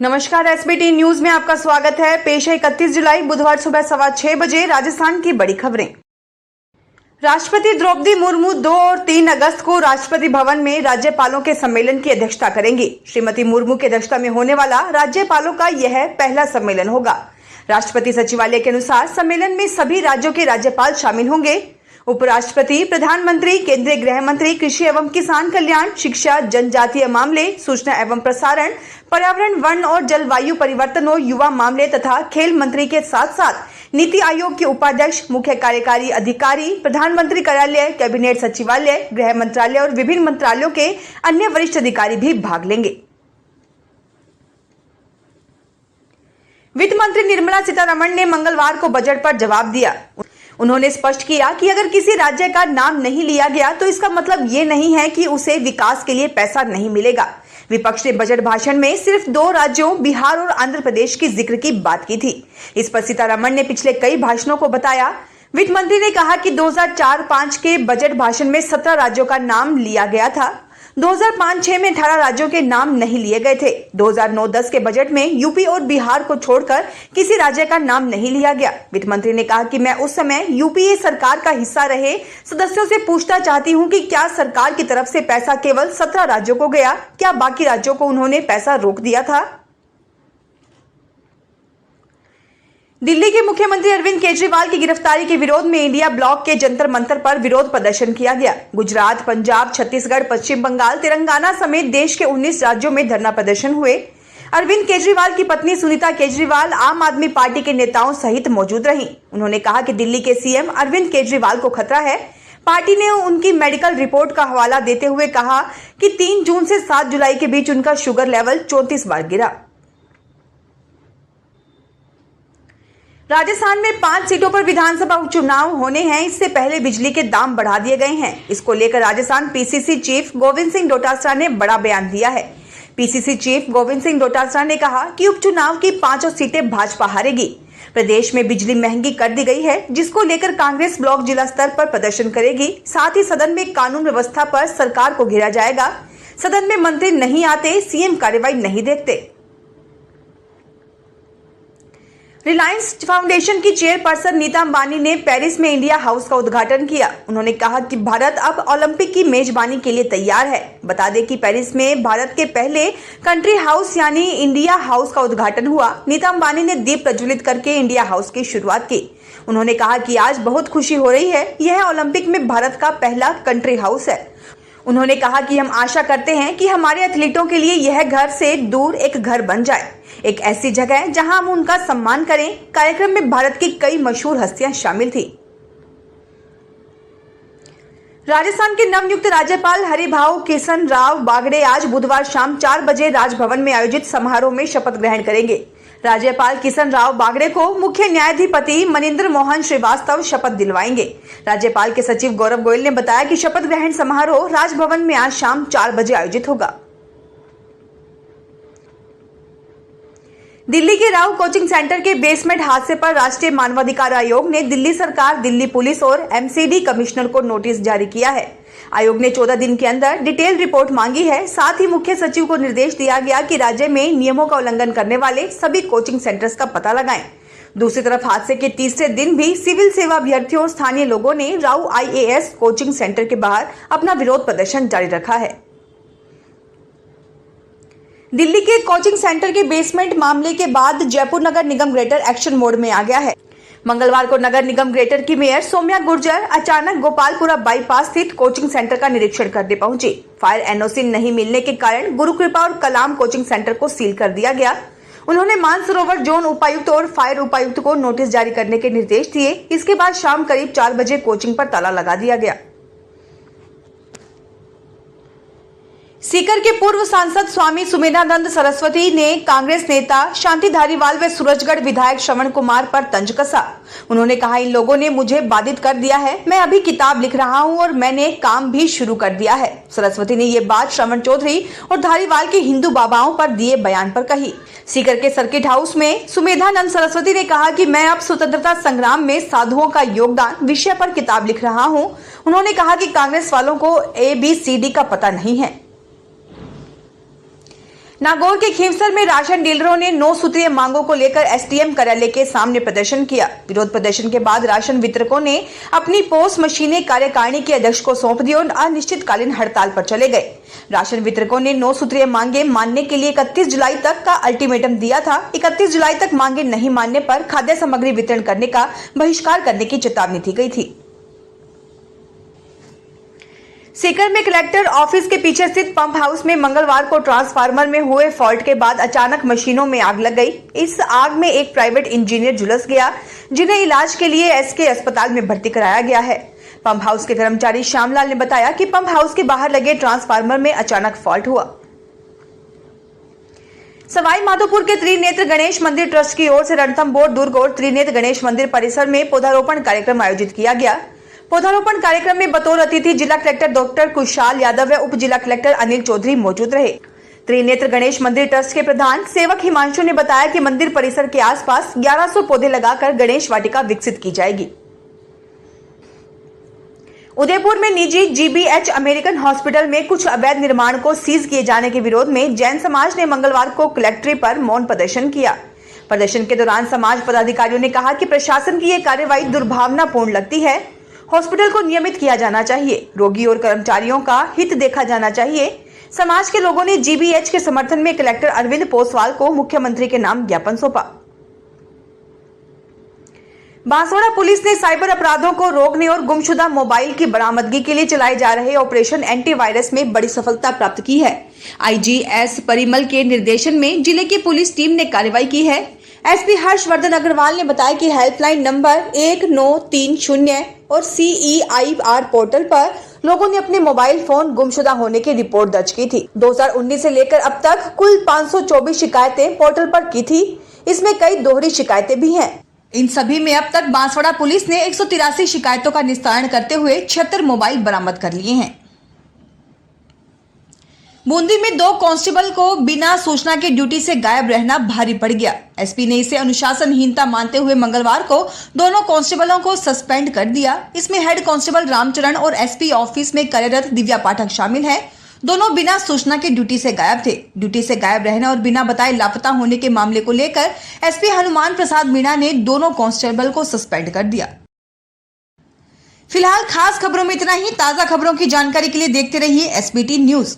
नमस्कार, SBT news में आपका स्वागत है। पेश है 31 जुलाई बुधवार सुबह 6:15 बजे राजस्थान की बड़ी खबरें। राष्ट्रपति द्रौपदी मुर्मू 2 और 3 अगस्त को राष्ट्रपति भवन में राज्यपालों के सम्मेलन की अध्यक्षता करेंगी। श्रीमती मुर्मू की अध्यक्षता में होने वाला राज्यपालों का यह पहला सम्मेलन होगा। राष्ट्रपति सचिवालय के अनुसार सम्मेलन में सभी राज्यों के राज्यपाल शामिल होंगे। उपराष्ट्रपति, प्रधानमंत्री, केंद्रीय गृह मंत्री, कृषि एवं किसान कल्याण, शिक्षा, जनजातीय मामले, सूचना एवं प्रसारण, पर्यावरण, वन और जलवायु परिवर्तन और युवा मामले तथा खेल मंत्री के साथ साथ नीति आयोग के उपाध्यक्ष, मुख्य कार्यकारी अधिकारी, प्रधानमंत्री कार्यालय, कैबिनेट सचिवालय, गृह मंत्रालय और विभिन्न मंत्रालयों के अन्य वरिष्ठ अधिकारी भी भाग लेंगे। वित्त मंत्री निर्मला सीतारमण ने मंगलवार को बजट पर जवाब दिया। उन्होंने स्पष्ट किया कि अगर किसी राज्य का नाम नहीं लिया गया तो इसका मतलब ये नहीं है कि उसे विकास के लिए पैसा नहीं मिलेगा। विपक्ष ने बजट भाषण में सिर्फ 2 राज्यों बिहार और आंध्र प्रदेश की जिक्र की बात की थी। इस पर सीतारमण ने पिछले कई भाषणों को बताया। वित्त मंत्री ने कहा कि 2004-05 के बजट भाषण में 17 राज्यों का नाम लिया गया था। 2005-06 में 18 राज्यों के नाम नहीं लिए गए थे। 2009-10 के बजट में यूपी और बिहार को छोड़कर किसी राज्य का नाम नहीं लिया गया। वित्त मंत्री ने कहा कि मैं उस समय यूपीए सरकार का हिस्सा रहे सदस्यों से पूछना चाहती हूं कि क्या सरकार की तरफ से पैसा केवल 17 राज्यों को गया? क्या बाकी राज्यों को उन्होंने पैसा रोक दिया था? दिल्ली के मुख्यमंत्री अरविंद केजरीवाल की गिरफ्तारी के विरोध में इंडिया ब्लॉक के जंतर मंतर पर विरोध प्रदर्शन किया गया। गुजरात, पंजाब, छत्तीसगढ़, पश्चिम बंगाल, तेलंगाना समेत देश के 19 राज्यों में धरना प्रदर्शन हुए। अरविंद केजरीवाल की पत्नी सुनीता केजरीवाल आम आदमी पार्टी के नेताओं सहित मौजूद रहीं। उन्होंने कहा कि दिल्ली के सीएम अरविंद केजरीवाल को खतरा है। पार्टी ने उनकी मेडिकल रिपोर्ट का हवाला देते हुए कहा कि 3 जून से 7 जुलाई के बीच उनका शुगर लेवल 34 बार गिरा। राजस्थान में 5 सीटों पर विधानसभा उपचुनाव होने हैं। इससे पहले बिजली के दाम बढ़ा दिए गए हैं। इसको लेकर राजस्थान पीसीसी चीफ गोविंद सिंह डोटासरा ने बड़ा बयान दिया है। पीसीसी चीफ गोविंद सिंह डोटासरा ने कहा कि उपचुनाव की 5 सीटें भाजपा हारेगी। प्रदेश में बिजली महंगी कर दी गई है, जिसको लेकर कांग्रेस ब्लॉक जिला स्तर पर प्रदर्शन करेगी। साथ ही सदन में कानून व्यवस्था पर सरकार को घेरा जाएगा। सदन में मंत्री नहीं आते, सीएम कार्रवाई नहीं देखते। रिलायंस फाउंडेशन की चेयरपर्सन नीता अंबानी ने पेरिस में इंडिया हाउस का उद्घाटन किया। उन्होंने कहा कि भारत अब ओलंपिक की मेजबानी के लिए तैयार है। बता दें कि पेरिस में भारत के पहले कंट्री हाउस यानी इंडिया हाउस का उद्घाटन हुआ। नीता अंबानी ने दीप प्रज्वलित करके इंडिया हाउस की शुरुआत की। उन्होंने कहा कि आज बहुत खुशी हो रही है, यह ओलंपिक में भारत का पहला कंट्री हाउस है। उन्होंने कहा कि हम आशा करते हैं कि हमारे एथलीटों के लिए यह घर से दूर एक घर बन जाए, एक ऐसी जगह जहां हम उनका सम्मान करें। कार्यक्रम में भारत की कई मशहूर हस्तियां शामिल थी। राजस्थान के नवनियुक्त राज्यपाल हरिभाऊ किशन राव बागड़े आज बुधवार शाम 4 बजे राजभवन में आयोजित समारोह में शपथ ग्रहण करेंगे। राज्यपाल किशन राव बागड़े को मुख्य न्यायाधिपति मनिंदर मोहन श्रीवास्तव शपथ दिलवाएंगे। राज्यपाल के सचिव गौरव गोयल ने बताया कि शपथ ग्रहण समारोह राजभवन में आज शाम 4 बजे आयोजित होगा। दिल्ली के राव कोचिंग सेंटर के बेसमेंट हादसे पर राष्ट्रीय मानवाधिकार आयोग ने दिल्ली सरकार, दिल्ली पुलिस और एमसीडी कमिश्नर को नोटिस जारी किया है। आयोग ने 14 दिन के अंदर डिटेल रिपोर्ट मांगी है। साथ ही मुख्य सचिव को निर्देश दिया गया कि राज्य में नियमों का उल्लंघन करने वाले सभी कोचिंग सेंटर्स का पता लगाएं। दूसरी तरफ हादसे के तीसरे दिन भी सिविल सेवा अभ्यर्थियों और स्थानीय लोगों ने राव आईएएस कोचिंग सेंटर के बाहर अपना विरोध प्रदर्शन जारी रखा है। दिल्ली के कोचिंग सेंटर के बेसमेंट मामले के बाद जयपुर नगर निगम ग्रेटर एक्शन मोड में आ गया है। मंगलवार को नगर निगम ग्रेटर की मेयर सौम्या गुर्जर अचानक गोपालपुरा बाईपास स्थित कोचिंग सेंटर का निरीक्षण करने पहुंची। फायर एनओसी नहीं मिलने के कारण गुरुकृपा और कलाम कोचिंग सेंटर को सील कर दिया गया। उन्होंने मानसरोवर जोन उपायुक्त और फायर उपायुक्त को नोटिस जारी करने के निर्देश दिए। इसके बाद शाम करीब 4 बजे कोचिंग पर ताला लगा दिया गया। सीकर के पूर्व सांसद स्वामी सुमेधानंद सरस्वती ने कांग्रेस नेता शांति धारीवाल व सूरजगढ़ विधायक श्रवण कुमार पर तंज कसा। उन्होंने कहा, इन लोगों ने मुझे बाधित कर दिया है। मैं अभी किताब लिख रहा हूं और मैंने काम भी शुरू कर दिया है। सरस्वती ने ये बात श्रवण चौधरी और धारीवाल के हिंदू बाबाओं पर दिए बयान पर कही। सीकर के सर्किट हाउस में सुमेधानंद सरस्वती ने कहा कि मैं अब स्वतंत्रता संग्राम में साधुओं का योगदान विषय पर किताब लिख रहा हूं। उन्होंने कहा कि कांग्रेस वालों को ABCD का पता नहीं है। नागौर के खींवसर में राशन डीलरों ने 9 सूत्रीय मांगों को लेकर एसडीएम कार्यालय के सामने प्रदर्शन किया। विरोध प्रदर्शन के बाद राशन वितरकों ने अपनी पोस्ट मशीनें कार्यकारिणी के अध्यक्ष को सौंप दी और अनिश्चितकालीन हड़ताल पर चले गए। राशन वितरकों ने 9 सूत्रीय मांगे मानने के लिए 31 जुलाई तक का अल्टीमेटम दिया था। 31 जुलाई तक मांगे नहीं मानने पर खाद्य सामग्री वितरण करने का बहिष्कार करने की चेतावनी दी गई थी। सीकर में कलेक्टर ऑफिस के पीछे स्थित पंप हाउस में मंगलवार को ट्रांसफार्मर में हुए फॉल्ट के बाद अचानक मशीनों में आग लग गई। इस आग में एक प्राइवेट इंजीनियर झुलस गया, जिन्हें इलाज के लिए एसके अस्पताल में भर्ती कराया गया है। पंप हाउस के कर्मचारी श्यामलाल ने बताया कि पंप हाउस के बाहर लगे ट्रांसफार्मर में अचानक फॉल्ट हुआ। सवाई माधोपुर के त्रिनेत्र गणेश मंदिर ट्रस्ट की ओर से रणथंभौर दुर्ग और त्रिनेत्र गणेश मंदिर परिसर में पौधारोपण कार्यक्रम आयोजित किया गया। पौधारोपण कार्यक्रम में बतौर अतिथि जिला कलेक्टर डॉक्टर कुशाल यादव व उप जिला कलेक्टर अनिल चौधरी मौजूद रहे। त्रिनेत्र गणेश मंदिर ट्रस्ट के प्रधान सेवक हिमांशु ने बताया कि मंदिर परिसर के आसपास 1100 पौधे लगाकर गणेश वाटिका विकसित की जाएगी। उदयपुर में निजी जीबीएच अमेरिकन हॉस्पिटल में कुछ अवैध निर्माण को सीज किए जाने के विरोध में जैन समाज ने मंगलवार को कलेक्ट्रेट पर मौन प्रदर्शन किया। प्रदर्शन के दौरान समाज पदाधिकारियों ने कहा कि प्रशासन की यह कार्रवाई दुर्भावनापूर्ण लगती है। हॉस्पिटल को नियमित किया जाना चाहिए, रोगी और कर्मचारियों का हित देखा जाना चाहिए। समाज के लोगों ने जीबीएच के समर्थन में कलेक्टर अरविंद पोसवाल को मुख्यमंत्री के नाम ज्ञापन सौंपा। बांसवाड़ा पुलिस ने साइबर अपराधों को रोकने और गुमशुदा मोबाइल की बरामदगी के लिए चलाए जा रहे ऑपरेशन एंटीवायरस में बड़ी सफलता प्राप्त की है। आईजीएस परिमल के निर्देशन में जिले की पुलिस टीम ने कार्रवाई की है। एसपी हर्षवर्धन अग्रवाल ने बताया कि हेल्पलाइन नंबर 1930 और CEIR पोर्टल पर लोगों ने अपने मोबाइल फोन गुमशुदा होने की रिपोर्ट दर्ज की थी। 2019 से लेकर अब तक कुल 524 शिकायतें पोर्टल पर की थी। इसमें कई दोहरी शिकायतें भी हैं। इन सभी में अब तक बांसवाड़ा पुलिस ने 183 शिकायतों का निस्तारण करते हुए 76 मोबाइल बरामद कर लिए हैं। बूंदी में 2 कांस्टेबल को बिना सूचना के ड्यूटी से गायब रहना भारी पड़ गया। एसपी ने इसे अनुशासनहीनता मानते हुए मंगलवार को दोनों कांस्टेबलों को सस्पेंड कर दिया। इसमें हेड कांस्टेबल रामचरण और एसपी ऑफिस में कार्यरत दिव्या पाठक शामिल है। दोनों बिना सूचना के ड्यूटी से गायब थे। ड्यूटी से गायब रहने और बिना बताए लापता होने के मामले को लेकर एसपी हनुमान प्रसाद मीणा ने दोनों कांस्टेबल को सस्पेंड कर दिया। फिलहाल खास खबरों में इतना ही। ताजा खबरों की जानकारी के लिए देखते रहिए SBT न्यूज।